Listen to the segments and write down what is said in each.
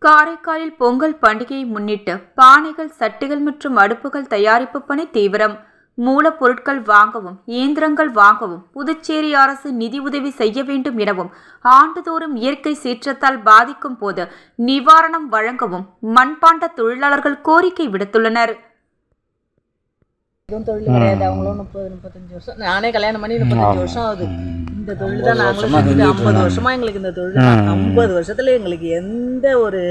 காரைக்காலில் பொங்கல் பண்டிகையை முன்னிட்டு பானைகள், சட்டிகள் மற்றும் அடுப்புகள் தயாரிப்பு பணி தீவிரம். மூலப்பொருட்கள் வாங்கவும், இயந்திரங்கள் வாங்கவும் புதுச்சேரி அரசு நிதி உதவி செய்ய வேண்டும் எனவும், ஆண்டுதோறும் இயற்கை சீற்றத்தால் பாதிக்கும் போது நிவாரணம் வழங்கவும் மண்பாண்ட தொழிலாளர்கள் கோரிக்கை விடுத்துள்ளனர். எதுவும் தொழில் கிடையாது. அவங்களும் 30-35 வருஷம், நானே கல்யாணம் பண்ணி 35 வருஷம் ஆகுது. இந்த தொழில் தான் நாங்களும் செஞ்சுட்டு 50 வருஷமா எங்களுக்கு இந்த தொழில். 50 வருஷத்துல எங்களுக்கு எந்த ஒரு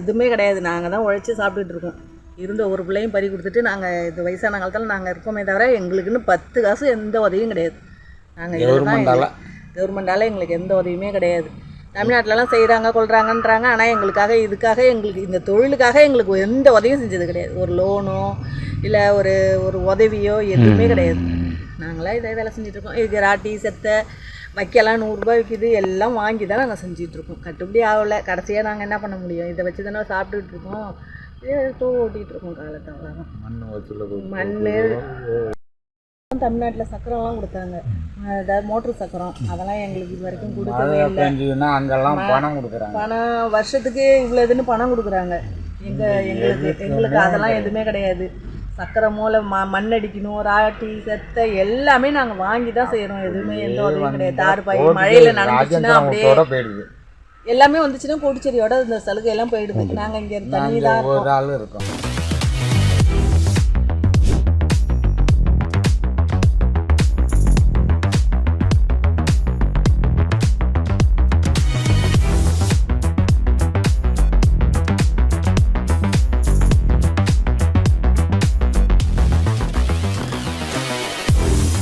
இதுவுமே கிடையாது. நாங்கள் தான் உழைச்சி சாப்பிட்டுட்டு இருக்கோம். இருந்த ஒரு பிள்ளையும் பறி கொடுத்துட்டு நாங்கள் இந்த வயசான காலத்தில் நாங்கள் இருக்கோமே தவிர எங்களுக்குன்னு 10 காசு எந்த உதவியும் கிடையாது. நாங்கள் கவர்மெண்டால் எங்களுக்கு எந்த உதவியுமே கிடையாது. தமிழ்நாட்டிலலாம் செய்கிறாங்க, கொள்கிறாங்கன்றாங்க. ஆனால் இதுக்காக எங்களுக்கு இந்த தொழிலுக்காக எங்களுக்கு எந்த உதவியும் செஞ்சது கிடையாது. ஒரு லோனோ இல்லை ஒரு உதவியோ எதுவுமே கிடையாது. நாங்களாம் இதை வேலை செஞ்சிட்ருக்கோம். இதுக்கு ராட்டி செத்தை வைக்கலாம் 100 ரூபாய் விற்கிது, எல்லாம் வாங்கி தான் நாங்கள் செஞ்சிட்ருக்கோம். கட்டுப்படி ஆகலை. கடைசியாக நாங்கள் என்ன பண்ண முடியும்? இதை வச்சு தானே சாப்பிட்டுட்டு இருக்கோம். ஓட்டிகிட்டு இருக்கோம் காலத்தை. அவ்வளோதான். மண் தமிழ்நாட்டில் சக்கரம்லாம் கொடுத்தாங்க, அதாவது மோட்ரு சக்கரம். அதெல்லாம் எங்களுக்கு இது வரைக்கும் கொடுக்கவே இல்லை. அங்கெல்லாம் பணம் கொடுக்குறாங்க. பணம் வருஷத்துக்கு இவ்வளோ இதுன்னு பணம் கொடுக்குறாங்க. எங்களுக்கு அதெல்லாம் எதுவுமே கிடையாது. சக்கரை மூளை மண் அடிக்கணும், ராட்டி செத்தை எல்லாமே நாங்கள் வாங்கி தான் செய்கிறோம். எதுவுமே எந்த உதவியும் கிடையாது. தார்பாய் மழையில் நடந்துச்சுன்னா அப்படியே எல்லாமே வந்துச்சுன்னா கோடிச்சேரியோட இந்த சலுகை எல்லாம் போயிடுது. நாங்கள் இங்கே தண்ணி தான் இருக்கோம்.